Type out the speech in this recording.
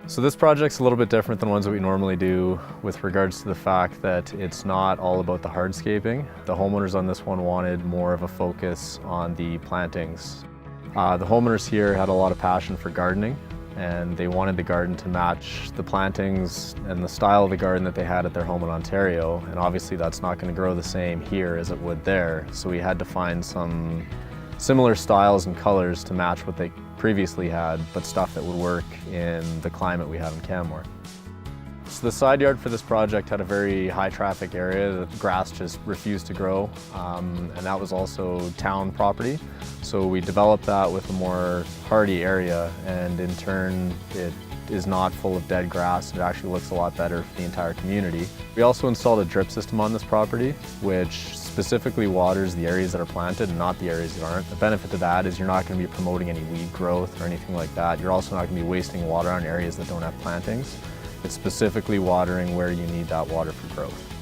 So this project's a little bit different than ones that we normally do with regards to the fact that it's not all about the hardscaping. The homeowners on this one wanted more of a focus on the plantings. The homeowners here had a lot of passion for gardening, and they wanted the garden to match the plantings and the style of the garden that they had at their home in Ontario. And obviously that's not going to grow the same here as it would there. So we had to find some similar styles and colors to match what they previously had, but stuff that would work in the climate we have in Canmore. So the side yard for this project had a very high traffic area. The grass just refused to grow, and that was also town property. So we developed that with a more hardy area, and in turn it is not full of dead grass. It actually looks a lot better for the entire community. We also installed a drip system on this property, which specifically waters the areas that are planted and not the areas that aren't. The benefit to that is you're not going to be promoting any weed growth or anything like that. You're also not going to be wasting water on areas that don't have plantings. It's specifically watering where you need that water for growth.